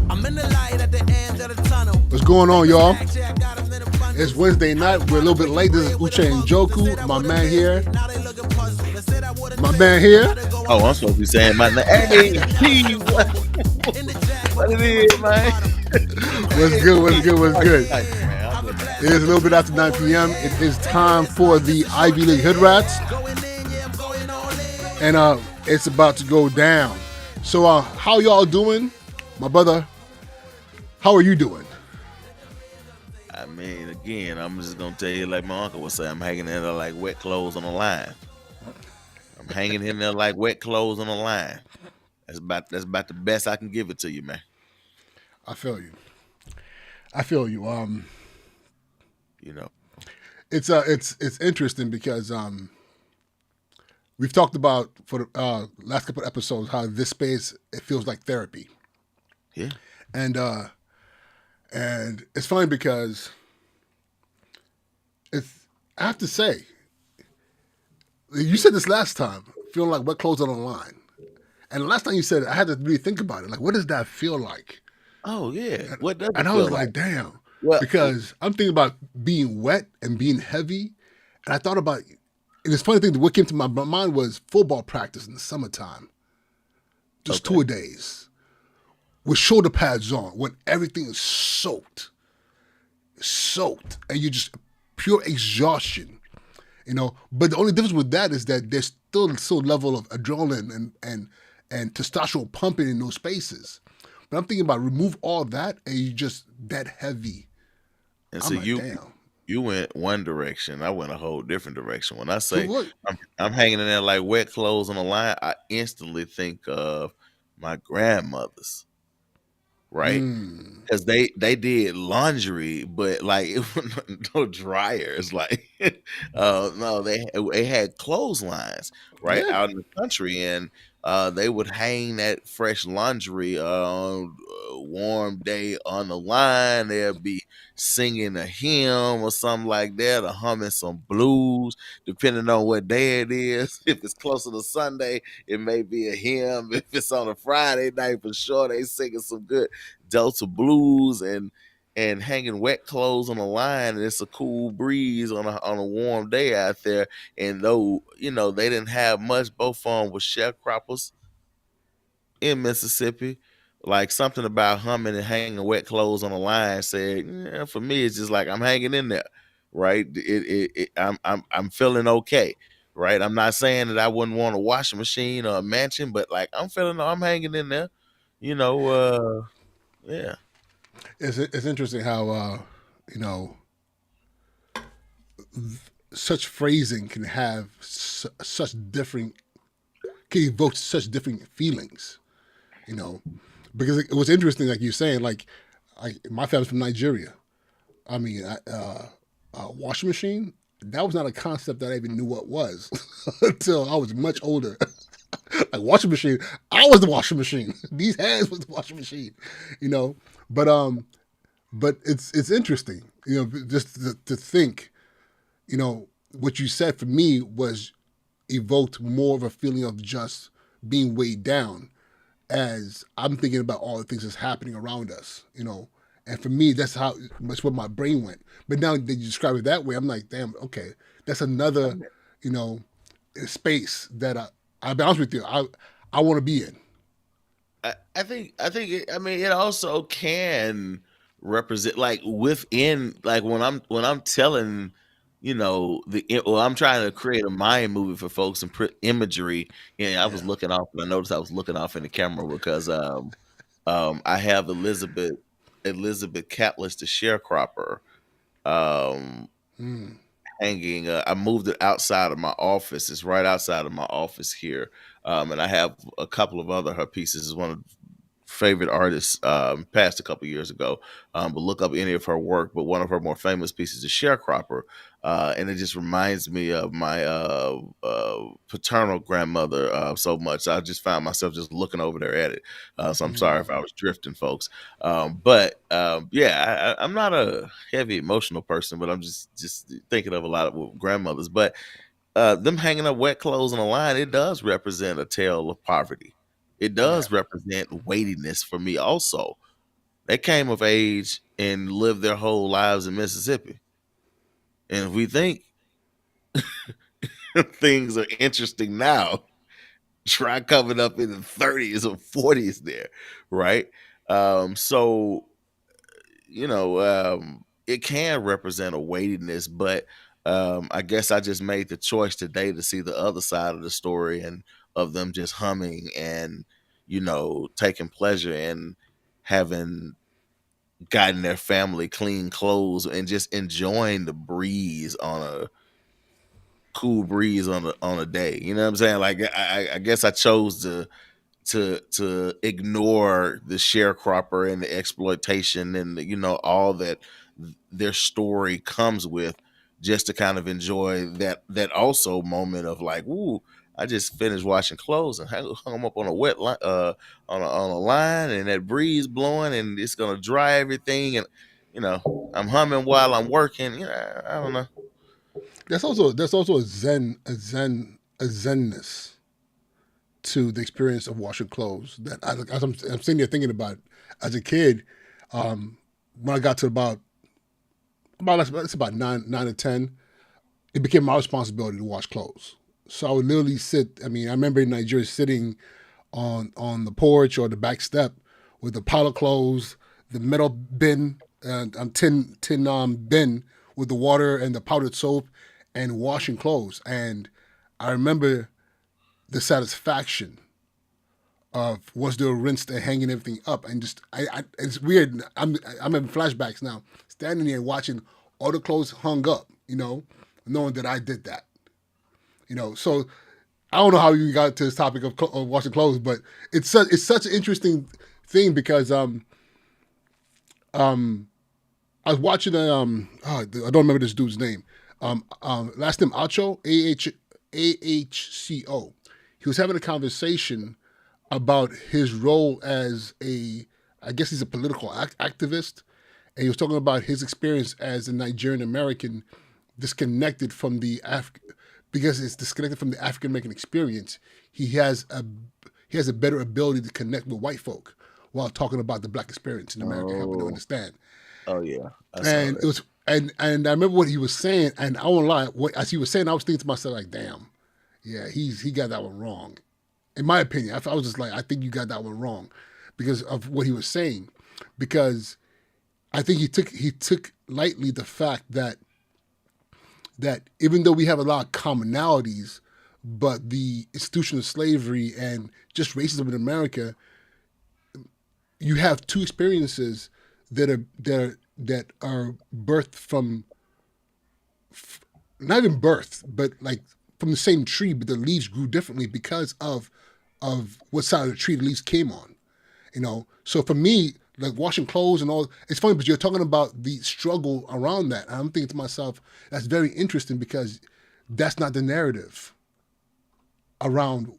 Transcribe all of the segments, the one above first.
I'm in the light at the end of the tunnel. What's going on, y'all? It's Wednesday night. We're a little bit late. This is Uche and Njoku. My man here. My man here. Oh, I'm supposed to be saying my name. Hey, P, what it is, man? What's good? What's good? What's good? It is a little bit after 9 p.m. It is time for the Ivy League Hood Rats. And it's about to go down. So how y'all doing? My brother, how are you doing? I mean, again, I'm just gonna tell you like my uncle would say, I'm hanging in there like wet clothes on a line. I'm hanging in there like wet clothes on a line. That's about the best I can give it to you, man. I feel you. You know. It's interesting because we've talked about for the last couple of episodes how this space, it feels like therapy. Yeah. And it's funny because I have to say, you said this last time, feeling like wet clothes on the line. And the last time you said it, I had to really think about it. Like, what does that feel like? Oh yeah. What does it And I feel was like, damn. Well, because I'm thinking about being wet and being heavy. And I thought about, and this funny thing, what came to my mind was football practice in the summertime. Just Okay. 2 days. With shoulder pads on, when everything is soaked, and you just pure exhaustion, But the only difference with that is that there's still level of adrenaline and testosterone pumping in those spaces. But I'm thinking about remove all that and you just that heavy. and I'm so like, damn. you went one direction. I went a whole different direction. When I So say what? I'm hanging in there like wet clothes on the line, I instantly think of my grandmothers. Right, because they did laundry, but like it was no dryers. Like, no, they had clotheslines right Yeah. out in the country, and they would hang that fresh laundry on a warm day on the line. They'd be singing a hymn or something like that, or humming some blues, depending on what day it is. If it's closer to Sunday, it may be a hymn. If it's on a Friday night, for sure, they singing some good Delta blues and hanging wet clothes on the line, and it's a cool breeze on a warm day out there. And though they didn't have much, both of them were sharecroppers in Mississippi. Like something about humming and hanging wet clothes on the line said, yeah, for me, it's just like I'm hanging in there, right? I'm feeling okay, right? I'm not saying that I wouldn't want a washing machine or a mansion, but like I'm hanging in there, yeah. It's interesting how such phrasing can have can evoke such different feelings, because it was interesting, like you're saying, like my family's from Nigeria. I mean, washing machine, that was not a concept that I even knew what was until I was much older. Like washing machine, I was the washing machine. These hands was the washing machine, you know. But it's interesting, just to think, what you said for me was evoked more of a feeling of just being weighed down as I'm thinking about all the things that's happening around us. And for me, that's where my brain went. But now that you describe it that way, I'm like, damn, okay, that's another, you know, space that I'll be honest with you, I want to be in. I mean, it also can represent like within, like when I'm telling, I'm trying to create a mind movie for folks and put imagery. I was Yeah. looking off, and I noticed I was looking off in the camera because I have Elizabeth Catless, the sharecropper, um, Mm. hanging. I moved it outside of my office. It's right outside of my office here, and I have a couple of other her pieces. Is one of favorite artists, passed a couple years ago. But look up any of her work. But one of her more famous pieces is Sharecropper, and it just reminds me of my paternal grandmother so much. I just found myself just looking over there at it. So I'm sorry if I was drifting, folks. Yeah, I'm not a heavy emotional person, but I'm just thinking of a lot of grandmothers. But them hanging up wet clothes on the line, it does represent a tale of poverty. it Yeah. does represent weightiness for me also. They came of age and lived their whole lives in Mississippi. And if we think things are interesting now, try coming up in the 30s or 40s there, right? So it can represent a weightiness, but I guess I just made the choice today to see the other side of the story and of them just humming and taking pleasure in having gotten their family clean clothes and just enjoying the breeze on a cool breeze on a day. You know what I'm saying? Like I guess I chose to ignore the sharecropper and the exploitation and all that their story comes with, just to kind of enjoy that also moment of like, ooh, I just finished washing clothes and hung 'em up on a wet line, on a line, and that breeze blowing, and it's gonna dry everything, and I'm humming while I'm working. I don't know. There's also a zenness to the experience of washing clothes that as I'm sitting there thinking about it, as a kid, when I got to about it's about nine or 10, it became my responsibility to wash clothes. So I would literally sit. I mean, I remember in Nigeria sitting on the porch or the back step with the pile of clothes, the metal bin, tin bin with the water and the powdered soap, and washing clothes. And I remember the satisfaction of once they're rinsed and hanging everything up, and just it's weird. I'm having flashbacks now, standing there watching all the clothes hung up. Knowing that I did that. So I don't know how you got to this topic of washing clothes, but it's such an interesting thing because I was watching I don't remember this dude's name. Last name Acho, Ahco. He was having a conversation about his role as I guess he's a political activist, and he was talking about his experience as a Nigerian American, disconnected from because it's disconnected from the African American experience. He has a better ability to connect with white folk while talking about the black experience in America, helping to Oh, understand. oh yeah, I saw And it that. was and I remember what he was saying, and I won't lie, as he was saying, I was thinking to myself like, damn, yeah, he got that one wrong. In my opinion, I was just like, I think you got that one wrong because of what he was saying. Because I think he took lightly the fact that even though we have a lot of commonalities, but the institution of slavery and just racism in America, you have two experiences that are birthed from, not even birth, but like from the same tree, but the leaves grew differently because of what side of the tree the leaves came on. So for me, like washing clothes and all, it's funny, but you're talking about the struggle around that. And I'm thinking to myself, that's very interesting because that's not the narrative around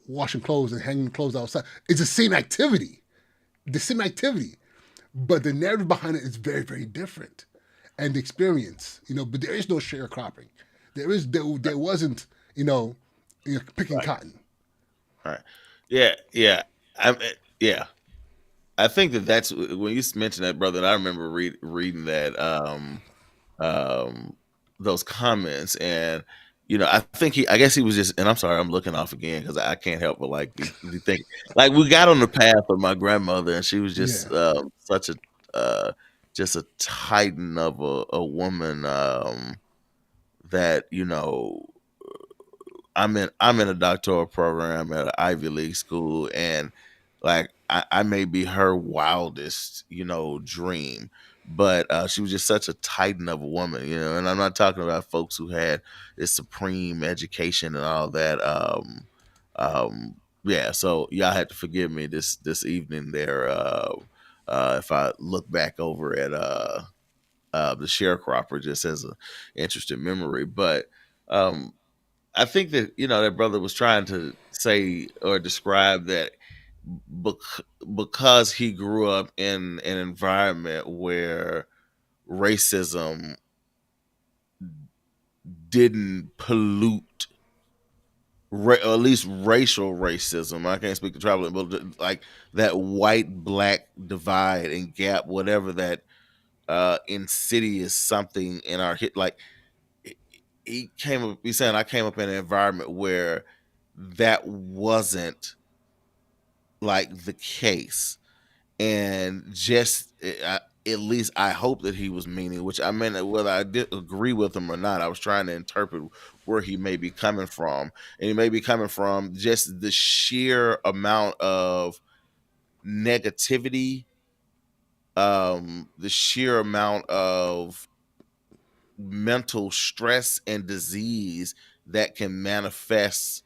washing clothes and hanging clothes outside. It's the same activity, but the narrative behind it is very, very different, and the experience. But there is no sharecropping. There wasn't picking Right, cotton. right. Yeah, yeah. Yeah. I think that's when you mentioned that, brother. I remember reading that um those comments, and I think I guess he was just, and I'm sorry, I'm looking off again because I can't help but like be think like we got on the path of my grandmother, and she was Yeah, just such a uh just a titan of a woman, that I'm in a doctoral program at an Ivy League school, and like I may be her wildest, dream, but she was just such a titan of a woman, and I'm not talking about folks who had this supreme education and all that. Yeah, so y'all had to forgive me this evening there, if I look back over at the sharecropper just as an interesting memory, but um I think that that brother was trying to say or describe that because he grew up in an environment where racism didn't pollute or at least racial racism. I can't speak to tribal, but like that white black divide and gap, whatever that insidious something in our hit. Like he he came up, he's saying I came up in an environment where that wasn't like the case, and just at least I hope that he was meaning, which I mean, whether I did agree with him or not, I was trying to interpret where he may be coming from, and he may be coming from just the sheer amount of negativity, the sheer amount of mental stress and disease that can manifest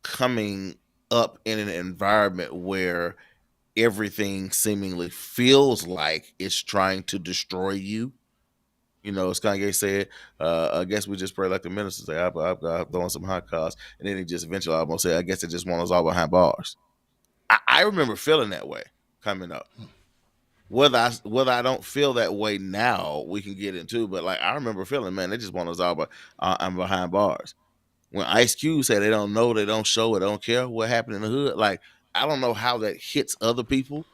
coming up in an environment where everything seemingly feels like it's trying to destroy you. You know, as Kanye said, I guess we just pray like the minister say, I'm throwing some hot cars. And then he just eventually almost said, I guess they just want us all behind bars. I remember feeling that way coming up. Whether I don't feel that way now, we can get into, but like I remember feeling, man, they just want us all, but I'm behind bars. When Ice Cube said they don't know, they don't show, they don't care what happened in the hood, like I don't know how that hits other people,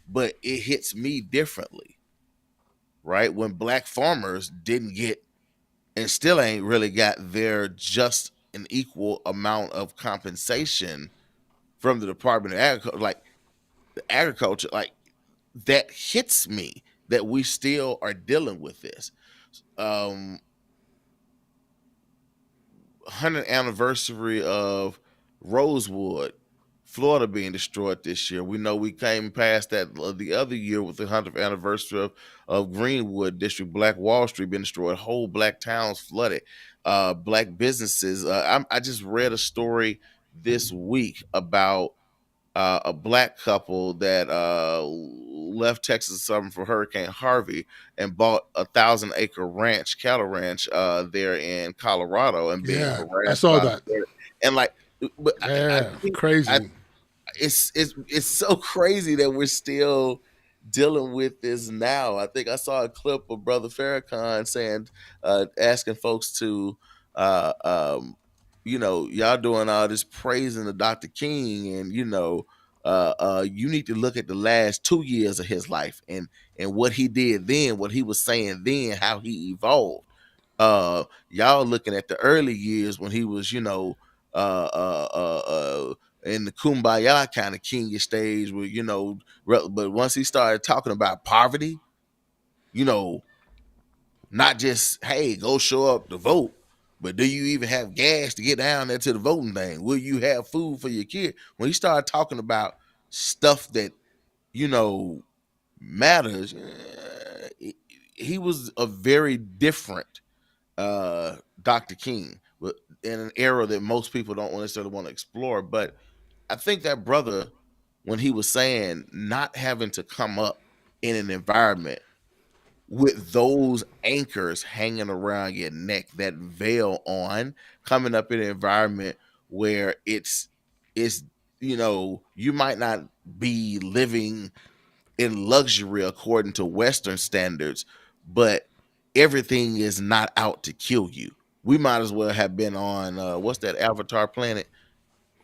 but it hits me differently, right? When black farmers didn't get and still ain't really got their just and equal amount of compensation from the Department of Agriculture, like the agriculture, like that hits me that we still are dealing with this. Um, 100th anniversary of Rosewood, Florida being destroyed this year. We know we came past that the other year with the 100th anniversary of Greenwood District, Black Wall Street being destroyed, whole black towns flooded, black businesses. I just read a story this week about a black couple that left Texas something for Hurricane Harvey and bought 1,000-acre ranch, cattle ranch, there in Colorado, and being Yeah, I harassed saw by the that. and like, but I Yeah, think I crazy. it's so crazy that we're still dealing with this now. I think I saw a clip of Brother Farrakhan saying, asking folks to, uh, um, y'all doing all this praising of Dr. King, and you need to look at the last 2 years of his life and what he did then, what he was saying then, how he evolved. Y'all looking at the early years when he was, uh, uh, uh, uh, in the kumbaya kind of kingish stage where, but once he started talking about poverty, you know, not just, hey, go show up to vote, but do you even have gas to get down there to the voting thing? Will you have food for your kid? When he started talking about stuff that, you know, matters, he was a very different Dr. King, in an era that most people don't necessarily want to explore. But I think that brother, when he was saying not having to come up in an environment with those anchors hanging around your neck, that veil on, coming up in an environment where it's you might not be living in luxury according to Western standards, but everything is not out to kill you. We might as well have been on what's that Avatar planet,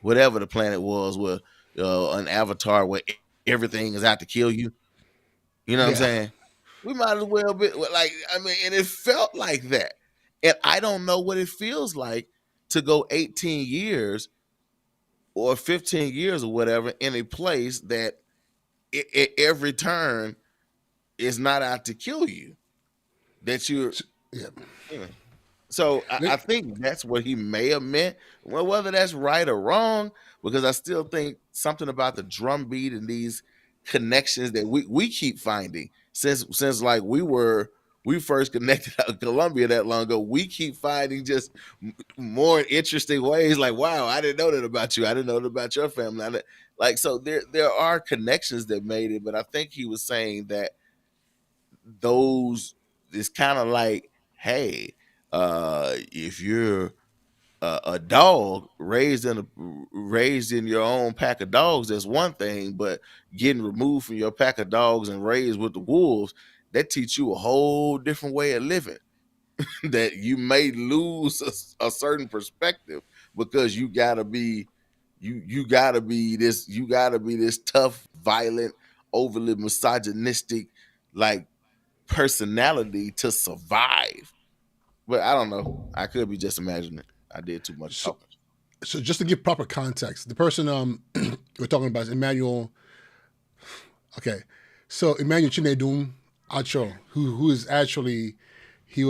whatever the planet was, where an avatar where everything is out to kill you. You know what I'm Yeah. saying? We might as well be like, I mean, and it felt like that. And I don't know what it feels like to go 18 years or 15 years or whatever in a place that every turn is not out to kill you. That you're, Yeah. you know. So I They- think that's what he may have meant. Well, whether that's right or wrong, because I still think something about the drum beat and these connections that we keep finding since like we first connected out of Colombia that long ago. We keep finding just more interesting ways. Like, wow, I didn't know that about you. I didn't know that about your family. Like, so there are connections that made it, but I think he was saying that those is kind of like, hey, if you're a dog raised in your own pack of dogs, that's one thing, but getting removed from your pack of dogs and raised with the wolves, that teach you a whole different way of living. That you may lose a certain perspective, because you gotta be this tough, violent, overly misogynistic like personality to survive. But I don't know. I could be just imagining it. I did too much So, talking. so just to give proper context, the person we're talking about is Emmanuel. Okay, so Emmanuel Chinedum Acho, who is actually he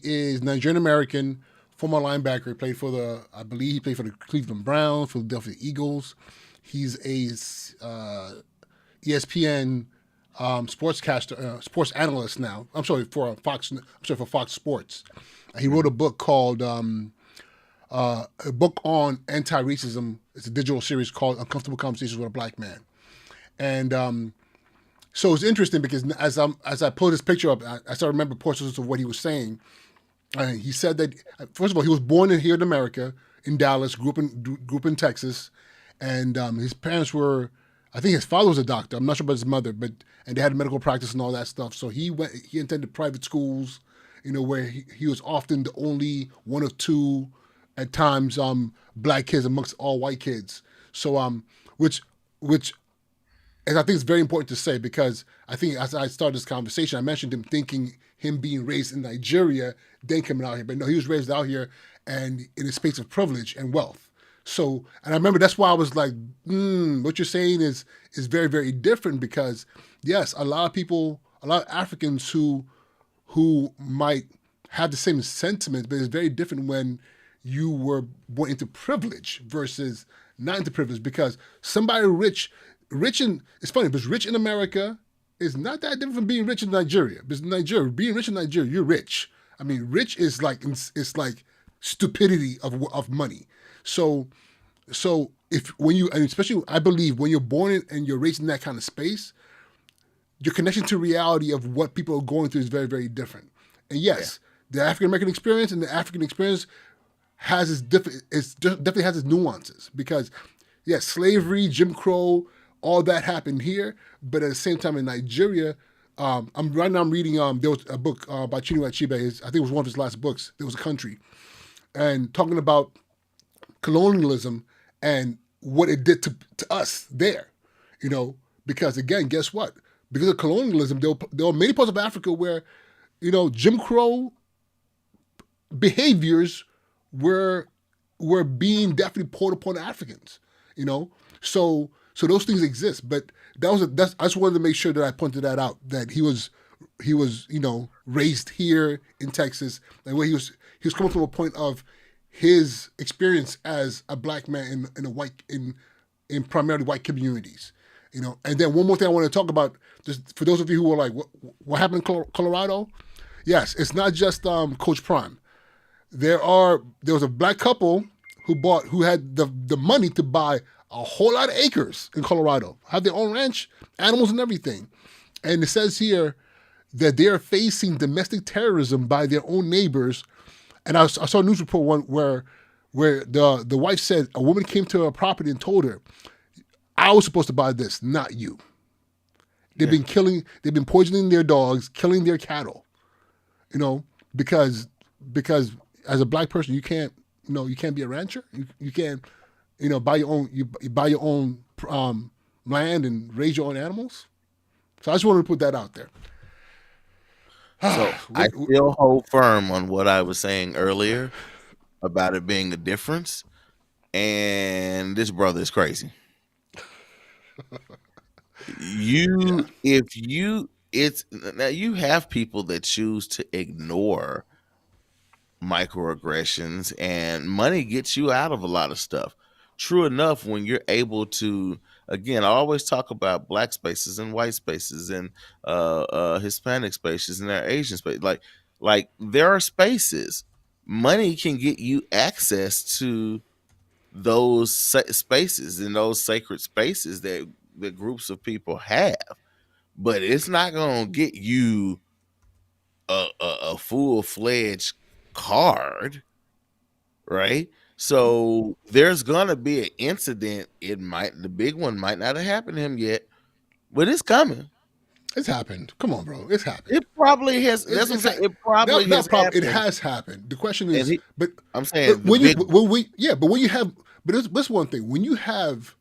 is Nigerian American, former linebacker. He played for the I believe he played for the Cleveland Browns, Philadelphia Eagles. He's a ESPN sportscaster, sports analyst now. I'm sorry for Fox. I'm sorry for Fox Sports. He wrote a book called a book on anti-racism. It's a digital series called Uncomfortable Conversations with a Black Man. And so it's interesting because as I pulled this picture up, I started to remember portions of what he was saying. He said that first of all, he was born here in America, in Dallas, grew up in Texas, and his parents were, I think his father was a doctor. I'm not sure about his mother, and they had a medical practice and all that stuff. So he attended private schools, where he was often the only one of two, at times, black kids amongst all white kids. So which and I think it's very important to say because I think as I started this conversation, I mentioned him being raised in Nigeria, then coming out here. But no, he was raised out here and in a space of privilege and wealth. So, and I remember that's why I was like, what you're saying is very, very different because, yes, a lot of Africans who might have the same sentiments, but it's very different when you were born into privilege versus not into privilege because somebody rich in, it's funny, because rich in America is not that different from being rich in Nigeria. Because being rich in Nigeria, you're rich. I mean, rich is like, it's like stupidity of money. So if when you, and especially I believe when you're born in and you're raised in that kind of space, your connection to reality of what people are going through is very, very different. And yes, the African American experience and the African experience has its different. Definitely has its nuances because, yes, slavery, Jim Crow, all that happened here. But at the same time, in Nigeria, I'm reading. There was a book by Chinua Achebe. I think it was one of his last books. There was a country, and talking about colonialism and what it did to us there. Because again, guess what? Because of colonialism, there were many parts of Africa where, Jim Crow behaviors were being definitely poured upon Africans. So those things exist. But I just wanted to make sure that I pointed that out, that he was raised here in Texas, and where he was coming from a point of his experience as a black man in primarily white communities. And then one more thing I want to talk about, just for those of you who are like, what happened in Colorado? Yes, it's not just Coach Prime. There was a black couple who had the money to buy a whole lot of acres in Colorado, have their own ranch, animals and everything. And it says here that they are facing domestic terrorism by their own neighbors. And I saw a news report where the wife said a woman came to her property and told her, I was supposed to buy this, not you. They've been poisoning their dogs, killing their cattle, because as a black person, you can't be a rancher. You can't, buy your own land and raise your own animals. So I just wanted to put that out there. So I still hold firm on what I was saying earlier about it being a difference. And this brother is crazy. It's now you have people that choose to ignore microaggressions, and money gets you out of a lot of stuff. True enough, when you're able to, again, I always talk about black spaces and white spaces and Hispanic spaces and there are Asian spaces. Like there are spaces. Money can get you access to those spaces and those sacred spaces that groups of people have, but it's not gonna get you a full fledged card, right? So there's gonna be an incident. The big one might not have happened to him yet, but it's coming. It's happened. Come on, bro. It's happened. It probably has. It's, That's what I'm it's saying. ha- It probably not has problem. It happened. has happened. The question And is, but I'm saying the when you big. when we yeah, but when you have this one thing when you have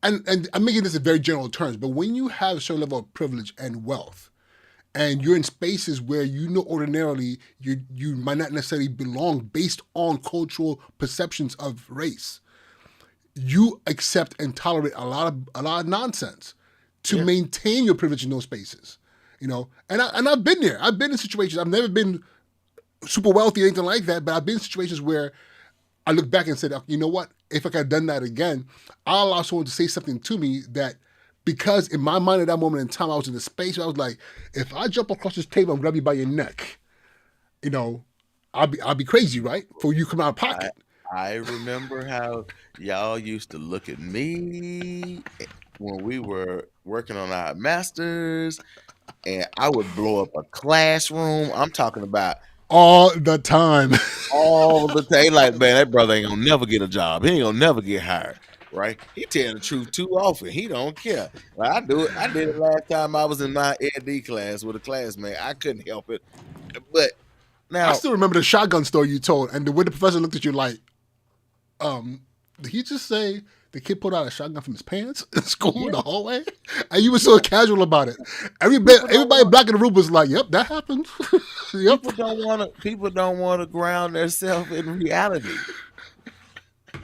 and I'm making this in very general terms, but when you have a certain level of privilege and wealth, and you're in spaces where you know ordinarily you might not necessarily belong based on cultural perceptions of race, you accept and tolerate a lot of nonsense to Yeah. maintain your privilege in those spaces. And I've been there. I've been in situations. I've never been super wealthy or anything like that, but I've been in situations where I look back and said, you know what? If I could have done that again, I'll allow someone to say something to me that, because in my mind at that moment in time, I was in a space where I was like, if I jump across this table and grab you by your neck, you know, I'll be crazy, right? For you come out of I pocket. I remember how y'all used to look at me when we were working on our masters, and I would blow up a classroom. I'm talking about All the time. all the time. Like, man, that brother ain't gonna never get a job. He ain't gonna never get hired. Right? He tell the truth too often. He don't care. Like, I do it. I did it last time I was in my ED class with a classmate. I couldn't help it. But I now, still remember the shotgun story you told, and the way the professor looked at you like, did he just say the kid pulled out a shotgun from his pants in school in yeah, the hallway? And you were so yeah. casual about it. People don't Everybody want back in the room was like, yep, that happened. Yep. people don't want to ground themselves in reality.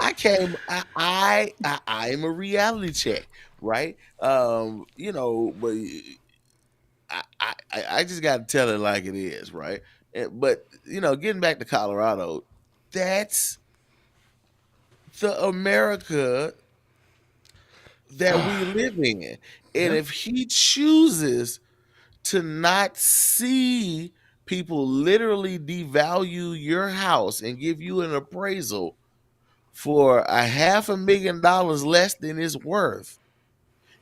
I came I am a reality check, right? But I just got to tell it like it is, right? But getting back to Colorado, that's the America that we live in. And Yeah. if he chooses to not see people literally devalue your house and give you an appraisal for $500,000 less than it's worth,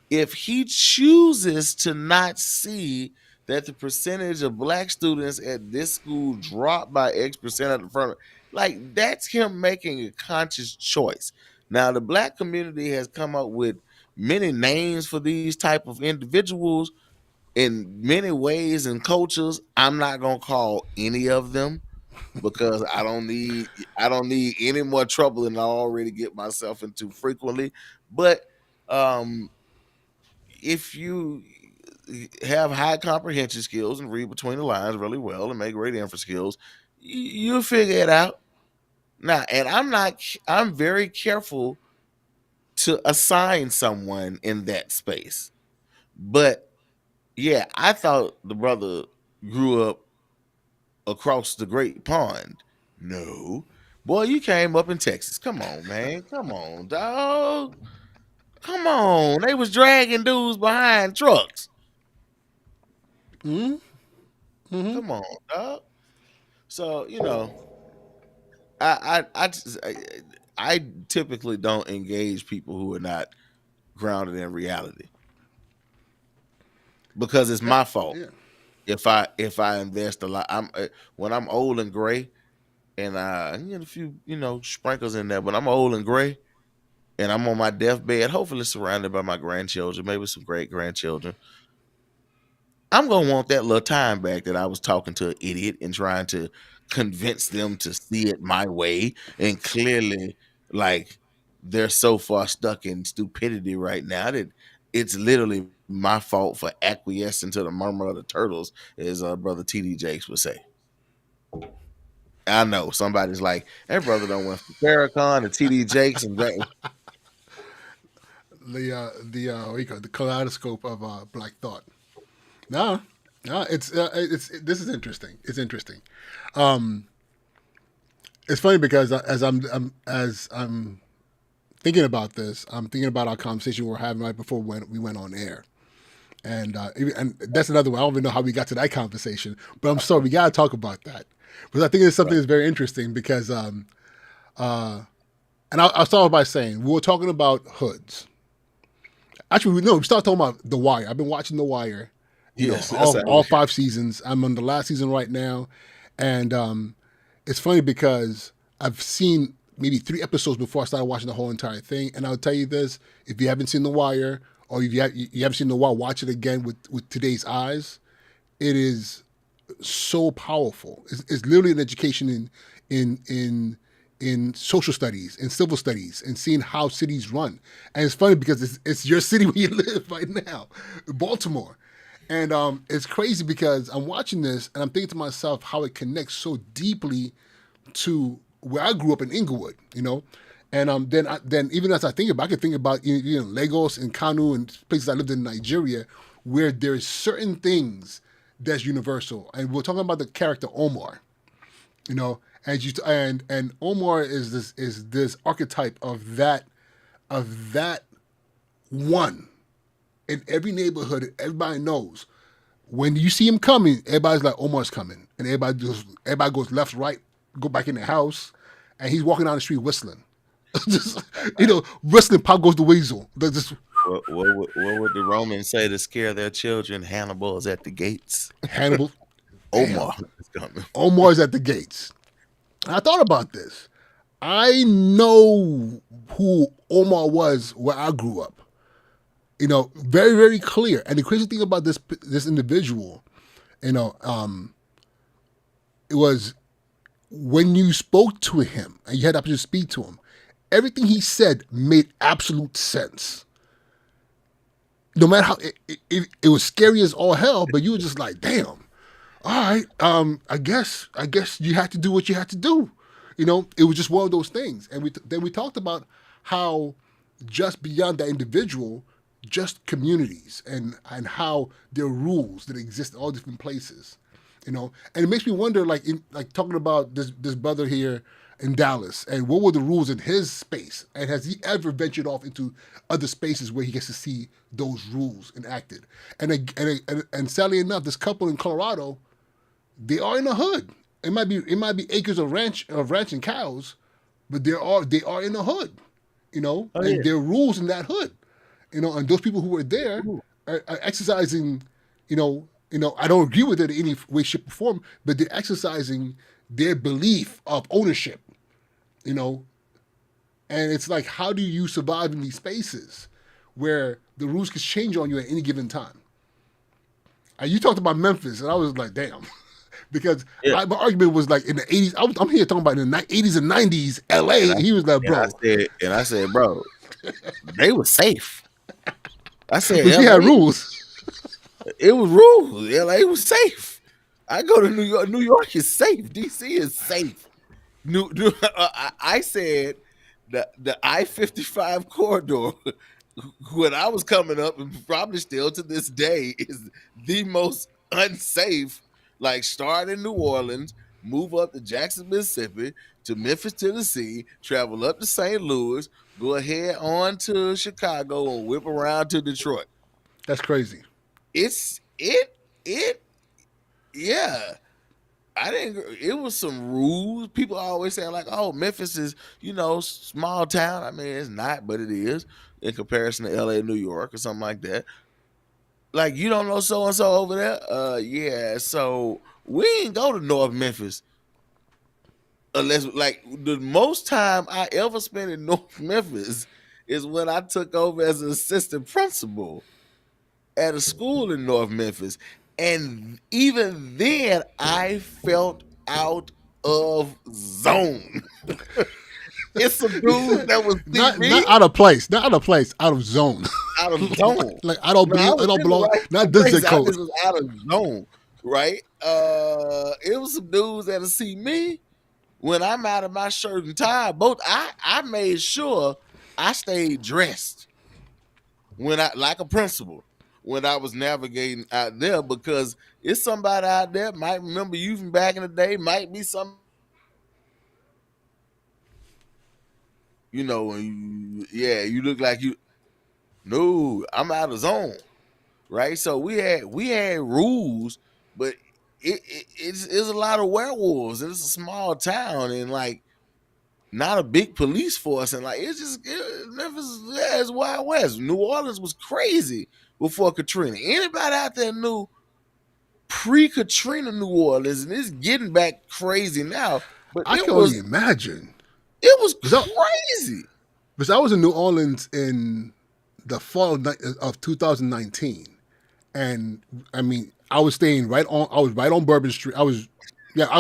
if he chooses to not see that the percentage of black students at this school dropped by X% at the front, like, that's him making a conscious choice. Now, the black community has come up with many names for these type of individuals in many ways and cultures. I'm not gonna call any of them because I don't need any more trouble than I already get myself into frequently. But um if you have high comprehension skills and read between the lines really well and make great inference skills, you'll figure it out. Now, and I'm very careful to assign someone in that space. But yeah, I thought the brother grew up across the great pond. No. Boy, you came up in Texas. Come on, man. Come on, dog. Come on. They was dragging dudes behind trucks. Come on, dog. So, I typically don't engage people who are not grounded in reality because it's my fault Yeah. if I invest a lot. When I'm old and gray, and I get a few sprinkles in there, but I'm old and gray, and I'm on my deathbed, hopefully surrounded by my grandchildren, maybe some great grandchildren. I'm gonna want that little time back that I was talking to an idiot and trying to convince them to see it my way, and clearly, like, they're so far stuck in stupidity right now that it's literally my fault for acquiescing to the murmur of the turtles, as brother TD Jakes would say. I know somebody's like, that brother don't went from Farrakhan to TD Jakes and What do you call it? The kaleidoscope of black thought. No, no, this is interesting. It's interesting. It's funny because as I'm thinking about this, I'm thinking about our conversation we were having right before when we went on air, and that's another one. I don't even know how we got to that conversation, but I'm sorry, we gotta talk about that because I think it's something right. that's very interesting because and I'll start by saying we were talking about hoods. Actually, we started talking about The Wire. I've been watching The Wire, Yes, that's all 5 seasons. I'm on the last season right now, and it's funny because I've seen maybe 3 episodes before I started watching the whole entire thing. And I'll tell you this: if you haven't seen The Wire, or you haven't seen it in a while, watch it again with today's eyes. It is so powerful. It's literally an education in in in social studies, in civil studies, and seeing how cities run. And it's funny because it's your city where you live right now, Baltimore. And it's crazy because I'm watching this and I'm thinking to myself how it connects so deeply to where I grew up in Inglewood, you know. And then even as I think about, I can think about Lagos and Kanu and places I lived in Nigeria, where there's certain things that's universal. And we're talking about the character Omar, you know, and Omar is this archetype of that one in every neighborhood. Everybody knows when you see him coming, everybody's like Omar's coming, and everybody goes left, right, go back in the house, and he's walking down the street whistling. Just whistling. Pop goes the weasel. Just What would the Romans say to scare their children? Hannibal is at the gates. Hannibal. Omar is coming. Omar's at the gates. I thought about this. I know who Omar was where I grew up. Very, very clear. And the crazy thing about this individual, it was when you spoke to him and you had the opportunity to speak to him, everything he said made absolute sense. No matter how it was scary as all hell, but you were just like, damn. All right, I guess you had to do what you had to do. It was just one of those things. And then we talked about how just beyond that individual, just communities and how there are rules that exist in all different places. And it makes me wonder, like talking about this brother here in Dallas, and what were the rules in his space, and has he ever ventured off into other spaces where he gets to see those rules enacted? And sadly enough, this couple in Colorado, they are in the hood. It might be acres of ranching cows, but they are in the hood, and there are rules in that hood, and those people who were there are exercising, I don't agree with it in any way, shape, or form, but they're exercising their belief of ownership, and it's like, how do you survive in these spaces where the rules can change on you at any given time? And you talked about Memphis, and I was like, damn. Because my argument was like in the 80s. I'm here talking about in the 80s and 90s, LA. And he was like, bro. I said, bro, they were safe. I said, but you had rules. It was rules. LA was safe. I go to New York. New York is safe. DC is safe. I said the I-55 corridor when I was coming up, and probably still to this day, is the most unsafe. Like, start in New Orleans, move up to Jackson, Mississippi, to Memphis, Tennessee, travel up to St. Louis, go ahead on to Chicago, and whip around to Detroit. That's crazy. Yeah. It was some rules. People always say, like, oh, Memphis is, small town. I mean, it's not, but it is in comparison to LA, New York, or something like that. Like, you don't know so and so over there? Yeah. So we ain't go to North Memphis unless, like, the most time I ever spent in North Memphis is when I took over as an assistant principal at a school in North Memphis, and even then I felt out of zone. It's some dudes that was not out of place, out of zone. Out of zone. Like, I don't belong. Right, not this zip code. This was out of zone, right? It was some dudes that'll see me when I'm out of my shirt and tie. I made sure I stayed dressed like a principal when I was navigating out there, because it's somebody out there might remember you from back in the day, might be some. You look like you. No, I'm out of zone, right? So we had rules, but it's a lot of werewolves, and it's a small town, and like not a big police force, and like Memphis, it's Wild West. New Orleans was crazy before Katrina. Anybody out there knew pre-Katrina New Orleans, and it's getting back crazy now. But I can only imagine. It was crazy. Because I was in New Orleans in the fall of 2019, and I mean, I was staying right on. I was right on Bourbon Street. I was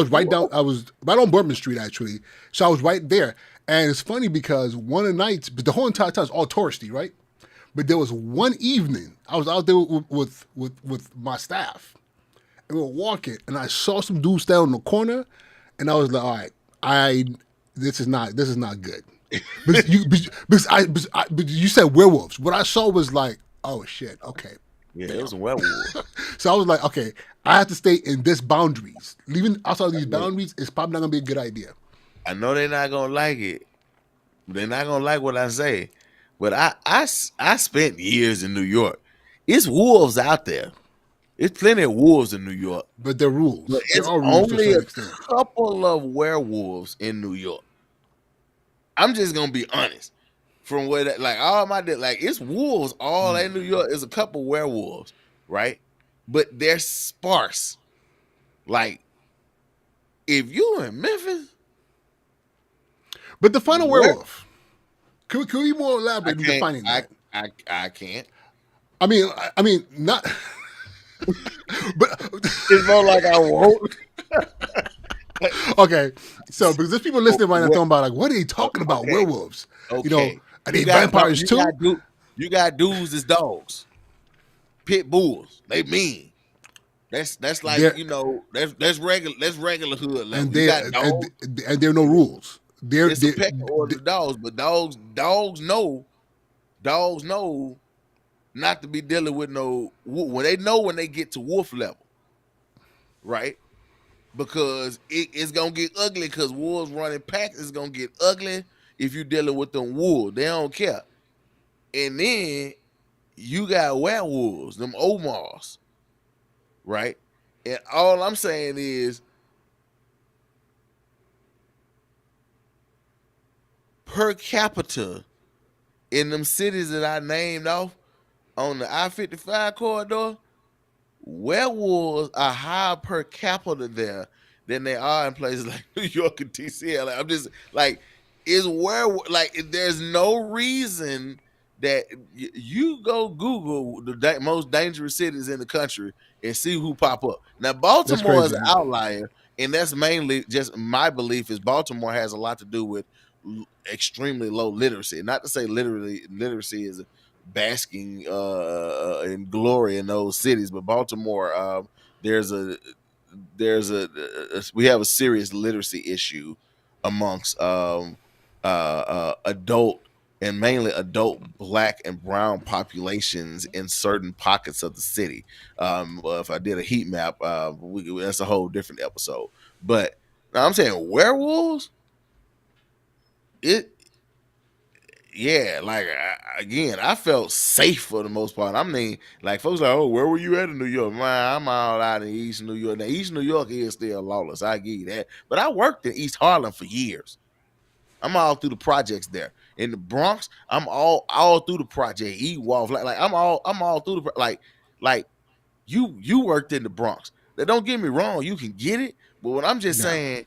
right down. I was right on Bourbon Street actually. So I was right there, and it's funny because one of the nights, but the whole entire time is all touristy, right? But there was one evening I was out there with my staff, and we were walking, and I saw some dudes standing on the corner, and I was like, all right, this is not good. But you said werewolves. What I saw was like, oh shit, okay. Yeah, it was a werewolf. So I was like, okay, I have to stay in this boundaries. Leaving outside of these boundaries is probably not gonna be a good idea. I know they're not gonna like it. They're not gonna like what I say. But I spent years in New York. It's wolves out there. It's plenty of wolves in New York. But there are rules. But There it's are rules to a only certain a extent. couple of werewolves in New York. I'm just gonna be honest. From where that, like all my like it's wolves all in New York. There's a couple werewolves, right? But they're sparse. Like if you in Memphis, But the final Where- werewolf. Could we be more I elaborate in can't. defining that? I can't. I mean, not. But It's more like I won't. okay, so because there's people listening right now talking about like, what are they talking about? Okay. Werewolves. Okay. You know, are they You got- vampires you too? You got dudes as dogs, pit bulls. They mean. That's like They're- that's regular hood level. and You there got dogs. and there are no rules. It's a pecking order of dogs, but dogs know not to be dealing with no when they know when they get to wolf level, right? Because it's gonna get ugly because wolves running packs is gonna get ugly if you dealing with them wolves. They don't care. And then you got werewolves, them Omars, right? And all I'm saying is per capita in them cities that I named off on the I-55 corridor, werewolves are higher per capita there than they are in places like New York and DC. Like, I'm just like, is werewolf like? There's no reason that you go Google the most dangerous cities in the country and see who pop up. Now, Baltimore is an outlier, and that's mainly just my belief is Baltimore has a lot to do with extremely low literacy. Not to say literacy is basking in glory in those cities, but Baltimore, there's a we have a serious literacy issue amongst adult and mainly adult Black and brown populations in certain pockets of the city. Well, if I did a heat map, that's a whole different episode. But now I'm saying werewolves, yeah, like again, I felt safe for the most part. I mean, like folks like, oh, where were you at in New York? Man, I'm all out in East New York. Now, East New York is still lawless. I give you that. But I worked in East Harlem for years. I'm all through the projects there. In the Bronx, I'm all through the project. Wolf, like I'm all through the like you worked in the Bronx. Now, don't get me wrong, you can get it, but what I'm just saying,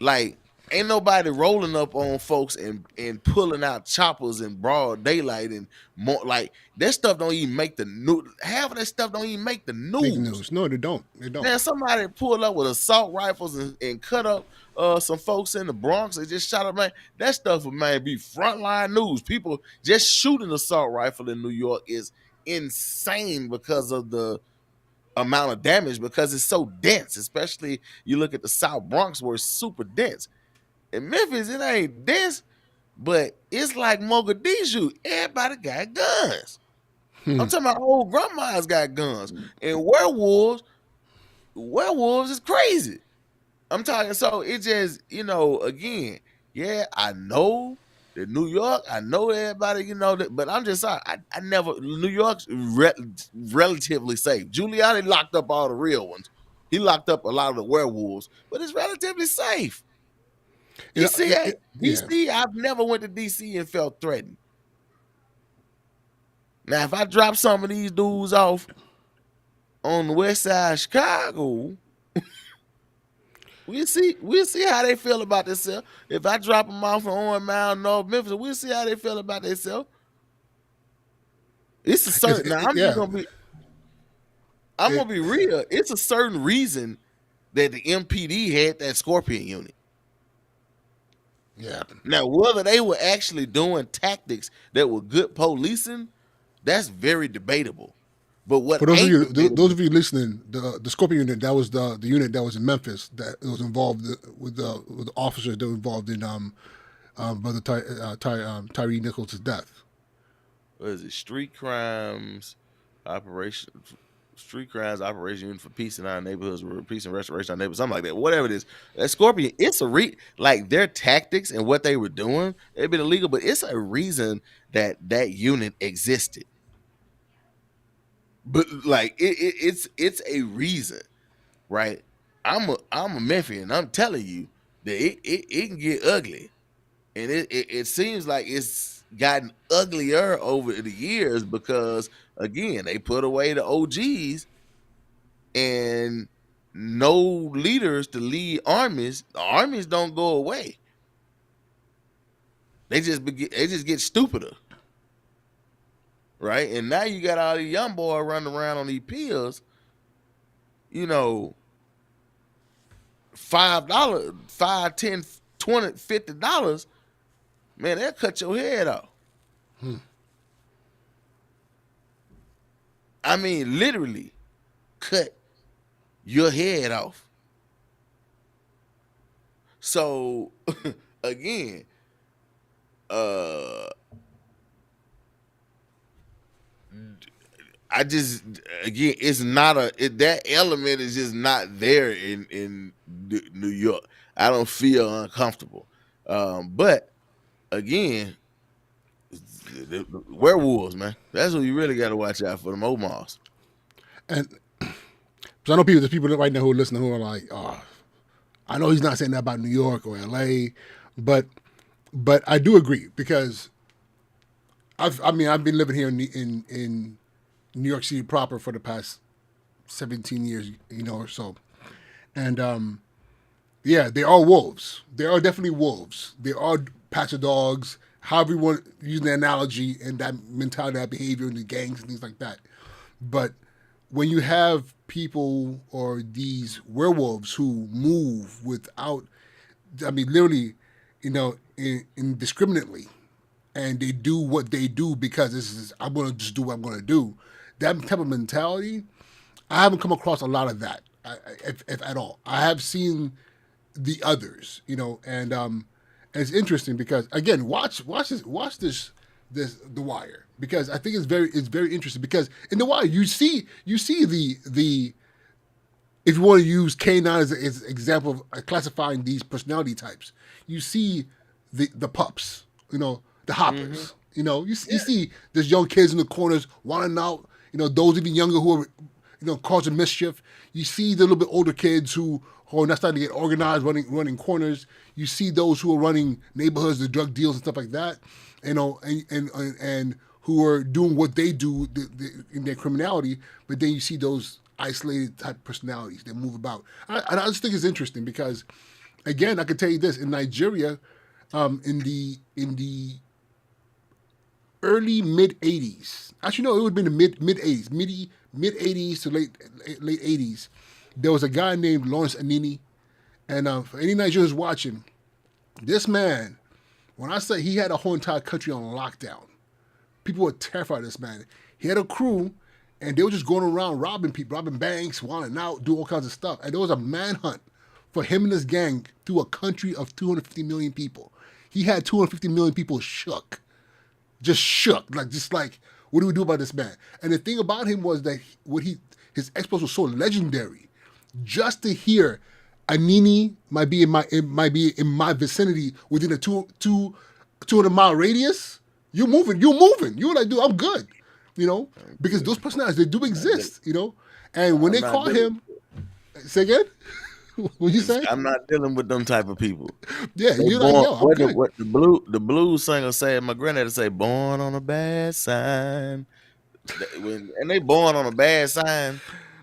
like, ain't nobody rolling up on folks and pulling out choppers in broad daylight and more like that stuff don't even make the news. Half of that stuff don't even make the news. No, they don't. They don't. Man, somebody pulled up with assault rifles and cut up some folks in the Bronx and just shot up, man. That stuff would, man, be frontline news. People just shooting assault rifle in New York is insane because of the amount of damage, because it's so dense. Especially you look at the South Bronx where it's super dense. In Memphis, it ain't dense, but it's like Mogadishu. Everybody got guns. I'm talking about old grandmas got guns. And werewolves is crazy. I'm talking, so it just, again, yeah, I know that New York, I know everybody, that, but I'm just sorry, I never, New York's relatively safe. Giuliani locked up all the real ones. He locked up a lot of the werewolves, but it's relatively safe. DC, I've never went to DC and felt threatened. Now, if I drop some of these dudes off on the west side of Chicago, we'll see how they feel about themselves. If I drop them off in Orange Mound, North Memphis, we'll see how they feel about themselves. It's a certain. Now I'm just Yeah, gonna be. I'm it, gonna be real. It's a certain reason that the MPD had that Scorpion unit. yeah. Now, whether they were actually doing tactics that were good policing, that's very debatable. But what For those of ain't you, those debatable, of you listening, the Scorpion unit, that was the unit that was in Memphis that was involved with the officers that were involved in Brother Tyree Nichols' death. what is it? Operation, Street Crimes Operation Unit for Peace in Our Neighborhoods, Peace and Restoration in Our Neighborhoods, something like that. Whatever it is, that Scorpion, it's like their tactics and what they were doing, they've been illegal, but it's a reason that that unit existed. But like it's a reason, right? I'm a Memphian. I'm telling you that it can get ugly, and it seems like it's gotten uglier over the years because again they put away the OGs and no leaders to lead armies. The armies don't go away. They just get stupider, right? And now you got all these young boys running around on these pills, you know, $5, $5, $10, $20, $50, man, they'll cut your head off. I mean, literally cut your head off. So again, uh I just again, it's not that element is just not there in New York. I don't feel uncomfortable. But again, the werewolves, man. That's what you really got to watch out for, the Omars. And so I know there's people right now who are listening who are like, oh, I know he's not saying that about New York or LA, but I do agree because I've been living here in New York City proper for the past 17 years, or so, and yeah, they are wolves. They are definitely wolves. They are patch of dogs. However you want to use the analogy and that mentality, that behavior in the gangs and things like that. But when you have people or these werewolves who move without, literally, indiscriminately, and they do what they do because I'm going to just do what I'm going to do. That type of mentality, I haven't come across a lot of that, if at all. I have seen the others, and it's interesting because again, watch this The Wire, because I think it's very interesting because in The Wire you see the if you want to use K9 as an example of classifying these personality types, you see the pups, the hoppers. You see there's young kids in the corners wilding out. Those even younger who are causing mischief. You see the little bit older kids who are not starting to get organized, running corners. You see those who are running neighborhoods, the drug deals and stuff like that. And who are doing what they do in their criminality. But then you see those isolated type personalities that move about. I just think it's interesting because, again, I can tell you this: in Nigeria, in the early mid '80s, actually no, it would have been the mid '80s, mid '80s to late '80s. There was a guy named Lawrence Anini, and for any Nigerians watching, this man, when I say he had a whole entire country on lockdown, people were terrified of this man. He had a crew, and they were just going around robbing people, robbing banks, wilding out, doing all kinds of stuff. And there was a manhunt for him and his gang through a country of 250 million people. He had 250 million people shook. Just shook. Like, what do we do about this man? And the thing about him was that his exploits were so legendary. Just to hear Anini might be in my vicinity within a 200-mile radius, you're moving. You're like, dude, I'm good. Because those personalities, they do exist, And when they caught him, say again? What you say? I'm not dealing with them type of people. Yeah, you're like, yo, I'm good. What the blues singer said, my granddaddy say, born on a bad sign. And they born on a bad sign.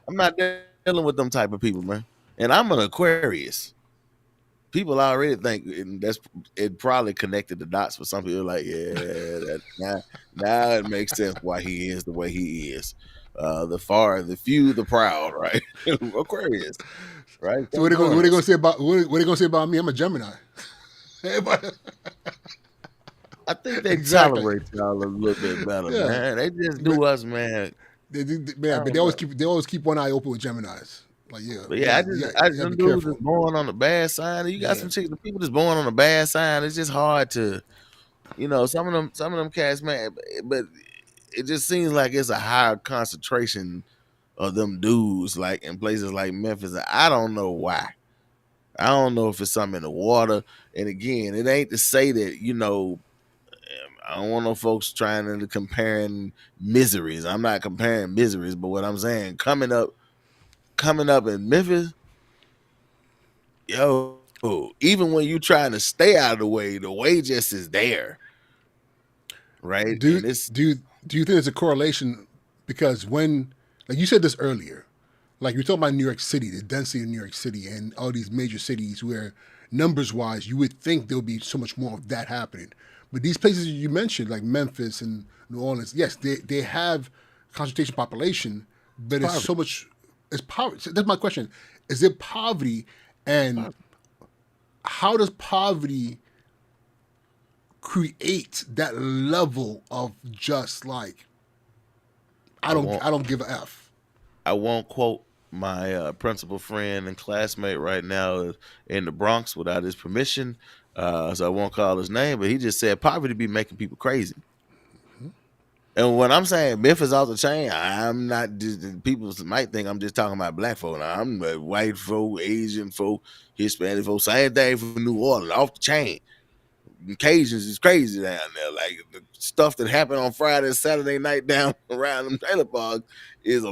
I'm not dealing with them type of people, man. And I'm an Aquarius. people already think, and that's it. Probably connected the dots for some people. Like, yeah, that now it makes sense why he is the way he is. The few, the proud, right? Aquarius, right? So what they Capricornus. gonna say about what they gonna say about me? I'm a Gemini. Everybody- I think they exactly. tolerate y'all a little bit better, Yeah, man. They just but do us, man. I man, but don't know. they always keep one eye open with Geminis. Like But yeah, I you gotta some be dudes careful. that's born on the bad side. You got Yeah, some chicks, the people that's born on the bad side. It's just hard to, some of them cats, man. But it just seems like it's a higher concentration of them dudes, like in places like Memphis. And I don't know why. I don't know if it's something in the water. And again, it ain't to say that I don't want no folks trying to comparing miseries. I'm not comparing miseries, but what I'm saying, coming up in Memphis, yo, even when you trying to stay out of the way just is there, right? do And it's do do you think there's a correlation because when like you said this earlier, like you're talking about New York City, the density of New York City, and all these major cities where numbers wise you would think there would be so much more of that happening, but these places you mentioned like Memphis and New Orleans, yes, they have concentration population, but it's poverty. so much it's poverty. So that's my question: is it poverty, It's and poverty. how does poverty create that level of just like I won't I don't give a f. I won't quote my principal friend and classmate right now in the Bronx without his permission. So I won't call his name, but he just said poverty be making people crazy. And when I'm saying Memphis off the chain, I'm not just people might think I'm just talking about black folk. Now, I'm white folk, Asian folk, Hispanic folk, same thing from New Orleans, off the chain. Cajuns is crazy down there. Like the stuff that happened on Friday and Saturday night down around them trailer parks is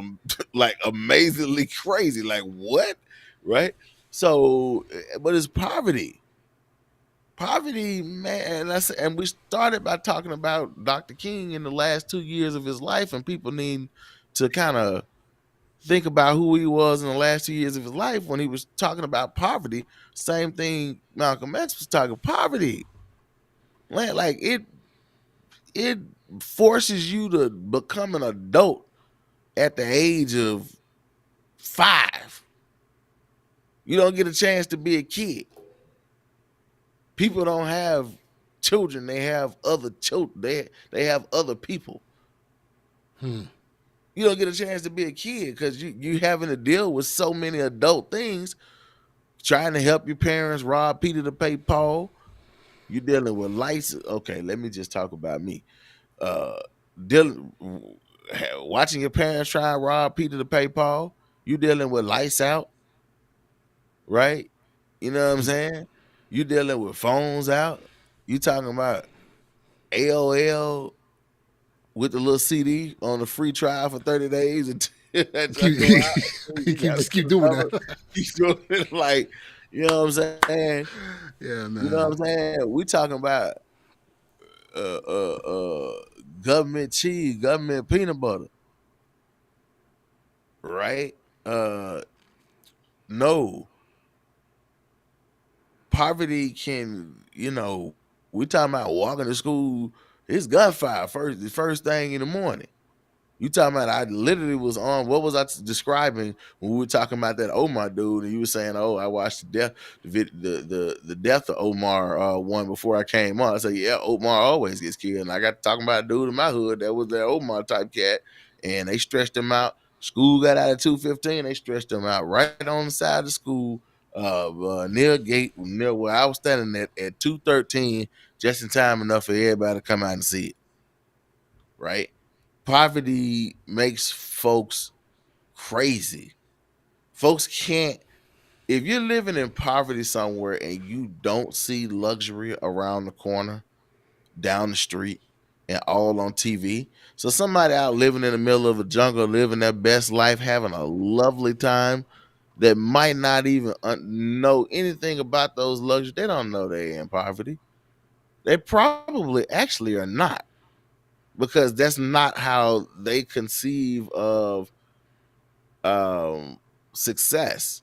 like amazingly crazy. Like what? Right? So, but it's poverty. Poverty, man. And we started by talking about Dr. King in the last 2 years of his life, and people need to kind of think about who he was in the last 2 years of his life when he was talking about poverty. Same thing Malcolm X was talking poverty. Like it forces you to become an adult at the age of 5. You don't get a chance to be a kid. People don't have children; they have other children. They have other people. You don't get a chance to be a kid because you having to deal with so many adult things. Trying to help your parents rob Peter to pay Paul. You dealing with lights. Okay, let me just talk about me. Uh, dealing watching your parents try and rob Peter to pay Paul. You dealing with lights out, right? You know what I'm saying? You dealing with phones out. You talking about AOL with the little CD on the free trial for 30 days until that Keep, junk go out. And you you keep gotta just get keep doing another. that. Keep doing it like, you know what I'm saying? Yeah, You know man. what I'm saying? We talking about uh uh uh government cheese, government peanut butter, right? Uh no. Poverty can, we talking about walking to school, it's gunfire the first thing in the morning. You talking about I literally was on what was I describing when we were talking about that Omar dude and you were saying, oh, I watched the death of Omar one before I came on. I said, yeah, Omar always gets killed. And I got to talking about a dude in my hood that was that Omar type cat, and they stretched him out. School got out at 2:15. They stretched him out right on the side of the school, near gate near where I was standing at 2:13, just in time enough for everybody to come out and see it. Right? Poverty makes folks crazy. Folks can't, if you're living in poverty somewhere and you don't see luxury around the corner, down the street, and all on TV. So somebody out living in the middle of a jungle, living their best life, having a lovely time, that might not even know anything about those luxuries. They don't know they're in poverty. They probably actually are not, because that's not how they conceive of um success.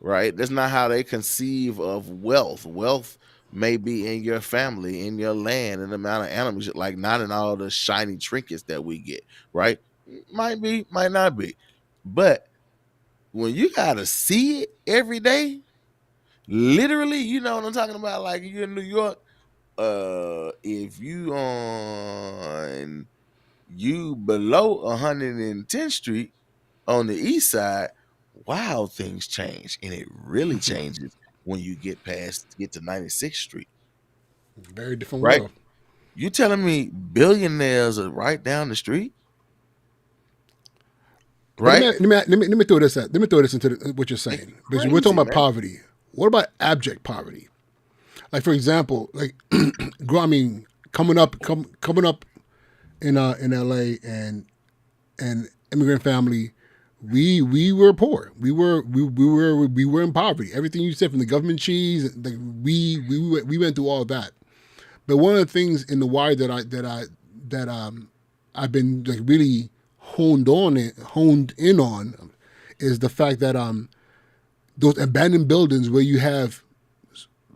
right? That's not how they conceive of wealth. Wealth may be in your family, in your land, in the amount of animals, like not in all the shiny trinkets that we get, right? Might be, might not be. But when you gotta see it every day, literally, you know what I'm talking about? Like you in New York, if you below 110th Street on the east side, wow, things change. And it really changes when you get to 96th Street, Very different right? world. You telling me billionaires are right down the street, But right? let me throw this at let me throw this into what you're It's saying because we're talking crazy, about man. poverty. What about abject poverty? Like for example, like I mean, coming up in L.A. and immigrant family, we were poor. We were in poverty. Everything you said from the government cheese, like we went through all that. But one of the things in the wire that I've been like really honed in on is the fact that those abandoned buildings where you have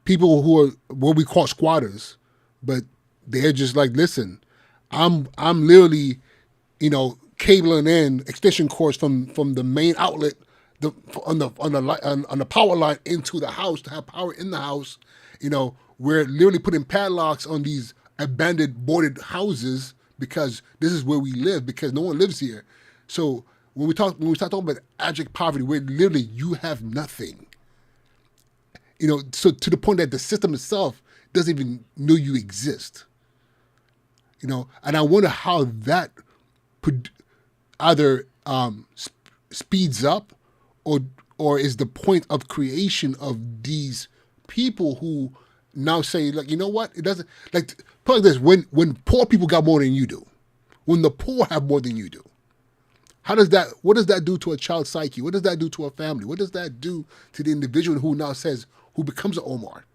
people who are what we call squatters, but they're just like, listen, I'm literally, cabling in extension cords from the main outlet, on the power line into the house to have power in the house. We're literally putting padlocks on these abandoned boarded houses because this is where we live because no one lives here. So when we start talking about abject poverty, where literally you have nothing, so to the point that the system itself doesn't even know you exist. And I wonder how that either speeds up or is the point of creation of these people who now say, like, you know what, it doesn't, like, put it like this, when poor people got more than you do, when the poor have more than you do, what does that do to a child's psyche? What does that do to a family? What does that do to the individual who becomes an Omar?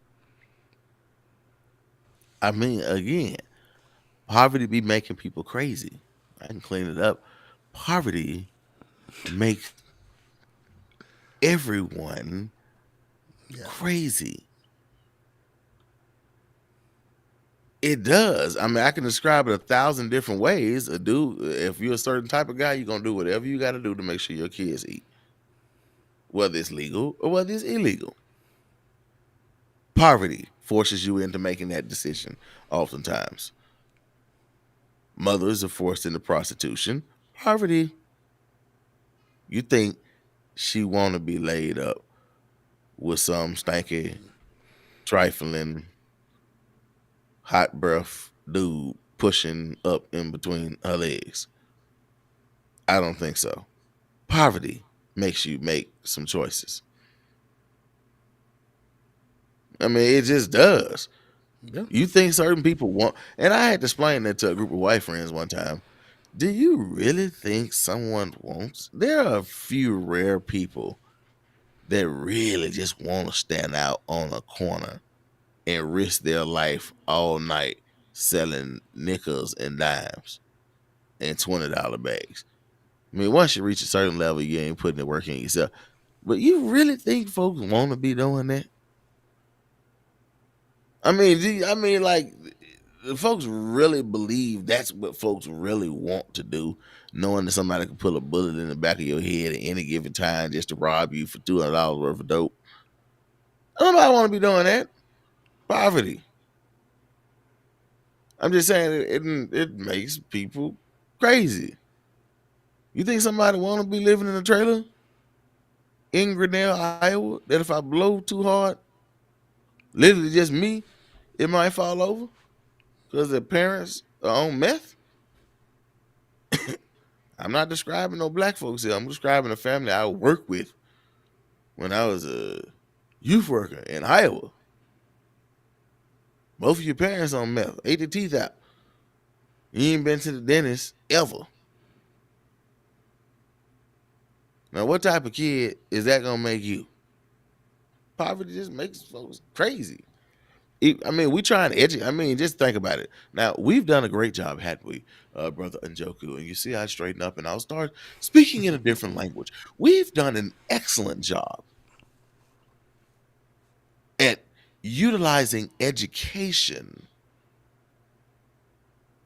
I mean, again, poverty be making people crazy. I can clean it up. Poverty makes everyone Yeah. crazy. It does. I mean, I can describe it 1,000 different ways. A dude, if you're a certain type of guy, you're gonna do whatever you got to do to make sure your kids eat, whether it's legal or whether it's illegal. Poverty forces you into making that decision. Oftentimes, mothers are forced into prostitution. Poverty. You think she want to be laid up with some stanky, trifling, hot breath dude pushing up in between her legs? I don't think so. Poverty makes you make some choices. I mean, it just does. Yeah. You think certain people want, and I had to explain that to a group of white friends one time. Do you really think someone wants? There are a few rare people that really just want to stand out on a corner and risk their life all night selling nickels and dimes and $20 bags. I mean, once you reach a certain level, you ain't putting the work in yourself. But you really think folks want to be doing that? Like, folks really believe that's what folks really want to do, knowing that somebody can pull a bullet in the back of your head at any given time just to rob you for $200 worth of dope. Nobody want to be doing that. Poverty. I'm just saying it makes people crazy. You think somebody want to be living in a trailer in Grinnell, Iowa, that if I blow too hard, literally just me, it might fall over because their parents are on meth? I'm not describing no black folks here. I'm describing a family I worked with when I was a youth worker in Iowa. Both of your parents on meth, ate their teeth out. You ain't been to the dentist ever. Now, what type of kid is that gonna make you? Poverty just makes folks crazy. I mean, we try and educate. I mean, just think about it. Now, we've done a great job, hadn't we, brother Njoku? And you see, I straighten up and I'll start speaking in a different language. We've done an excellent job at utilizing education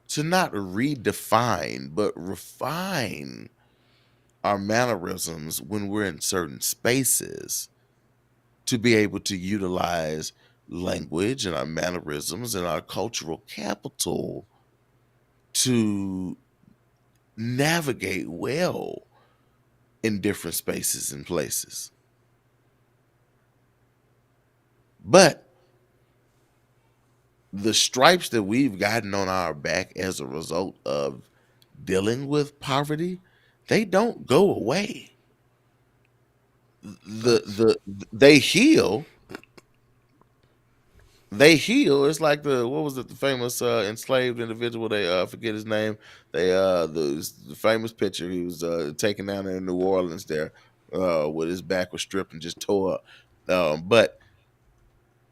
to not redefine but refine our mannerisms when we're in certain spaces, to be able to utilize language and our mannerisms and our cultural capital to navigate well in different spaces and places. But the stripes that we've gotten on our back as a result of dealing with poverty, they don't go away. Facts. They heal. They heal. It's like what was it, the famous enslaved individual, they forget his name. They the famous picture, he was taken down there in New Orleans there, with his back was stripped and just tore up. But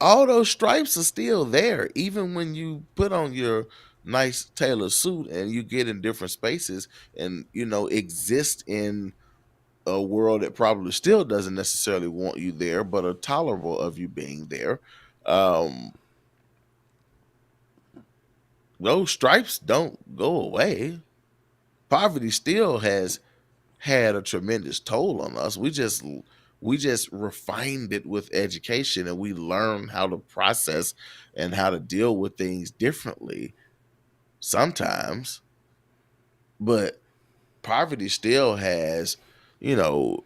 all those stripes are still there, even when you put on your nice tailored suit and you get in different spaces and exist in a world that probably still doesn't necessarily want you there, but are tolerable of you being there. Um, those stripes don't go away. Poverty still has had a tremendous toll on us. We just refined it with education, and we learn how to process and how to deal with things differently sometimes. But poverty still has, you know,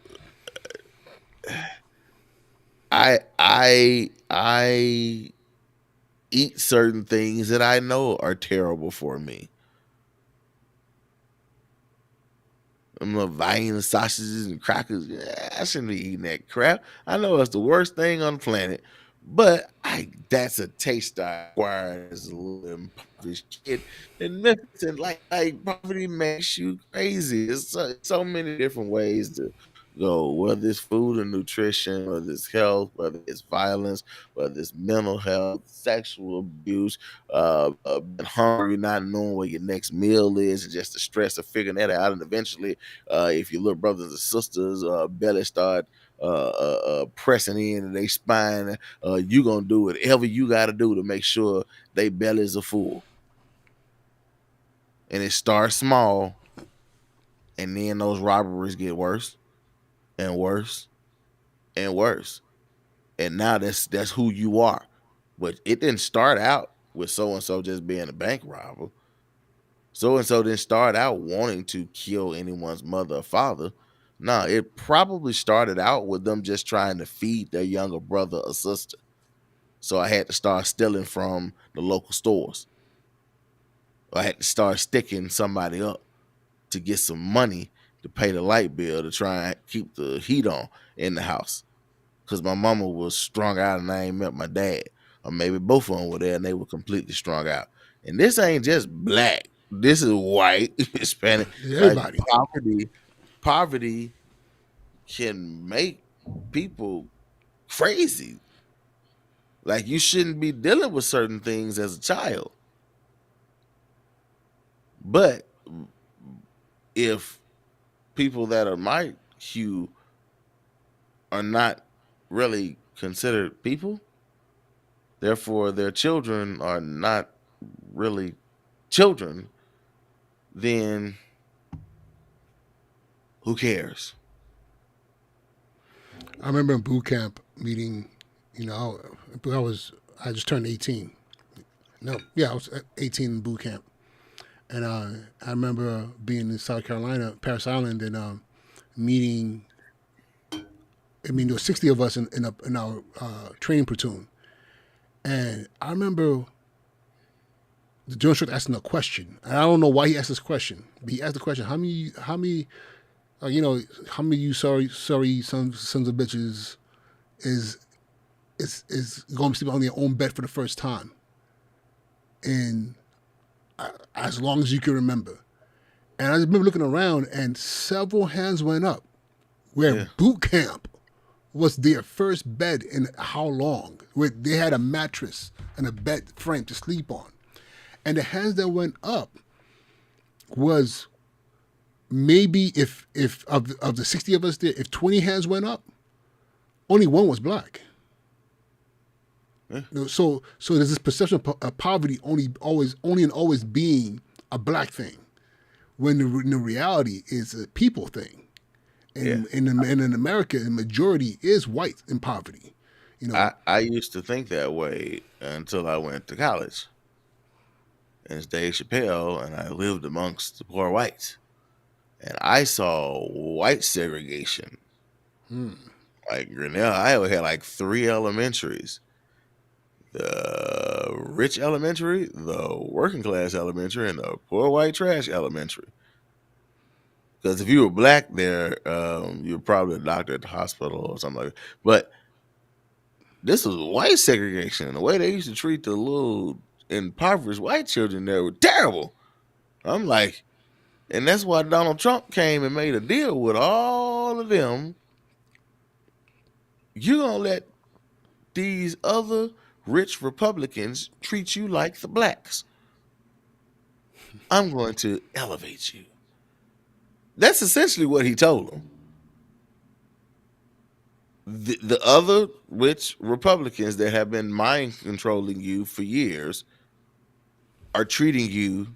I eat certain things that I know are terrible for me. I'm little Viking sausages and crackers. Yeah, I shouldn't be eating that crap. I know it's the worst thing on the planet, but that's a taste I acquired as a little impoverished kid in Memphis. And like poverty makes you crazy. There's so many different ways to go, whether it's food and nutrition, whether it's health, whether it's violence, whether it's mental health, sexual abuse, being hungry, not knowing where your next meal is, and just the stress of figuring that out. And eventually, if your little brothers and sisters belly start pressing in and they spine, you gonna do whatever you got to do to make sure they bellies are full. And it starts small, and then those robberies get worse and worse and worse. And now that's who you are. But it didn't start out with so and so just being a bank robber. So and so didn't start out wanting to kill anyone's mother or father. No, it probably started out with them just trying to feed their younger brother or sister. So I had to start stealing from the local stores. I had to start sticking somebody up to get some money to pay the light bill to try and keep the heat on in the house. Because my mama was strung out and I ain't met my dad. Or maybe both of them were there and they were completely strung out. And this ain't just black. This is white, Hispanic. Like Everybody. poverty can make people crazy. Like you shouldn't be dealing with certain things as a child. But if people that are my hue are not really considered people, therefore their children are not really children, then who cares? I remember in boot camp meeting, I just turned 18. No, yeah, I was 18 in boot camp. And I remember being in South Carolina, Paris Island, and meeting. I mean, there were 60 of us in our training platoon, and I remember the drill instructor asking a question, and I don't know why he asked this question, but he asked the question: how many of you sorry sons of bitches is going to sleep on their own bed for the first time, and as long as you can remember. And I remember looking around, and several hands went up. Where Yeah. boot camp was their first bed in how long? Where they had a mattress and a bed frame to sleep on, and the hands that went up was maybe if of the 60 of us there, if 20 hands went up, only one was black. So there's this perception of poverty only and always being a black thing, when the reality is a people thing. And in America, the majority is white in poverty. I used to think that way until I went to college. And it's Dave Chappelle, and I lived amongst the poor whites. And I saw white segregation. Like Grinnell, Iowa had like 3 elementaries. The rich elementary, the working class elementary, and the poor white trash elementary. Because if you were black there, you were probably a doctor at the hospital or something like that. But this was white segregation. The way they used to treat the little impoverished white children there were terrible. I'm like, and that's why Donald Trump came and made a deal with all of them. You're going to let these other rich Republicans treat you like the blacks. I'm going to elevate you. That's essentially what he told them. The other rich Republicans that have been mind controlling you for years are treating you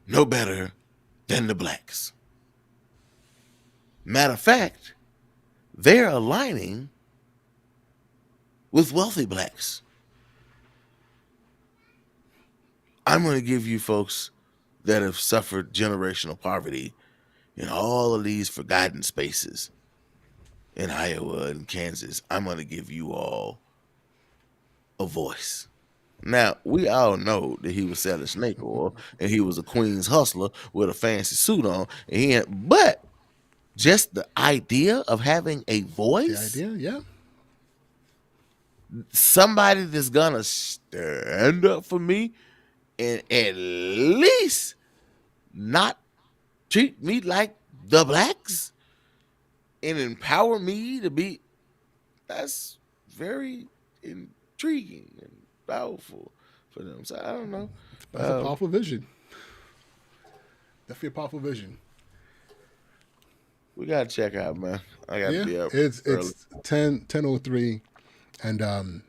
no better than the blacks. Matter of fact, they're aligning with wealthy blacks. I'm going to give you folks that have suffered generational poverty in all of these forgotten spaces in Iowa and Kansas. I'm going to give you all a voice. Now, we all know that he was selling snake oil and he was a Queens hustler with a fancy suit on. But just the idea of having a voice. The idea, yeah. Somebody that's going to stand up for me and at least not treat me like the blacks and empower me to be. That's very intriguing and powerful for them. So I don't know. That's a powerful vision. Definitely a powerful vision. We gotta check out, man. I gotta be up. It's 10:03, and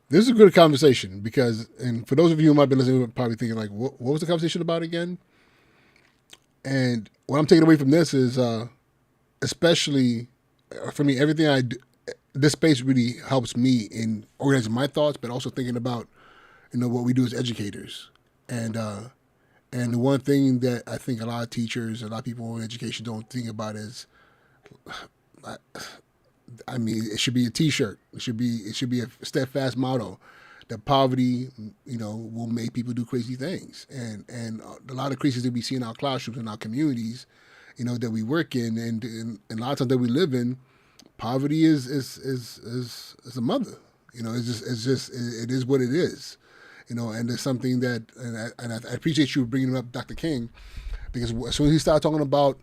this is a good conversation because, and for those of you who might be listening, probably thinking like, what was the conversation about again? And what I'm taking away from this is, especially for me, everything I do, this space really helps me in organizing my thoughts, but also thinking about, what we do as educators. And the one thing that I think a lot of teachers, a lot of people in education don't think about is, I mean, it should be a T-shirt. It should be a steadfast motto that poverty, will make people do crazy things. And a lot of crazies that we see in our classrooms, in our communities, that we work in, and a lot of times that we live in, poverty is a mother. It is what it is. And it's something that, and I appreciate you bringing up Dr. King, because as soon as he started talking about,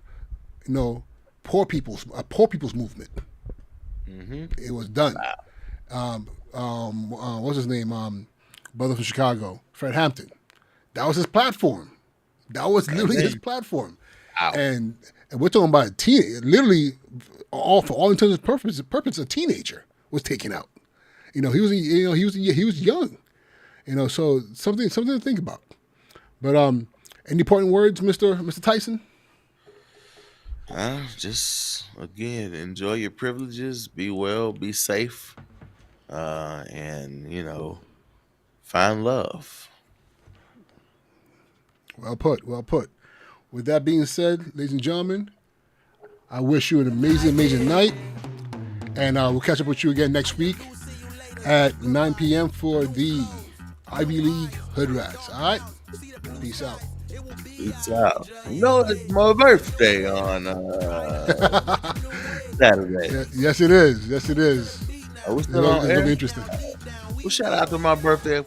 poor people's movement, it was done. What's his name? Brother from Chicago, Fred Hampton. That was his platform. That was literally his platform. Ow. And we're talking about a teen. Literally, for all intents and purposes, a teenager was taken out. He was young. So something to think about. But any parting words, Mr. Tyson? Just again, enjoy your privileges, be well, be safe, and find love. Well put. With that being said, ladies and gentlemen, I wish you an amazing night, and we'll catch up with you again next week at 9 p.m. for the Ivy League Hood Rats. All right? Peace out. Peace out. It's my birthday on Saturday. Yes, it is. It's It'll be interesting. Well, shout out to my birthday.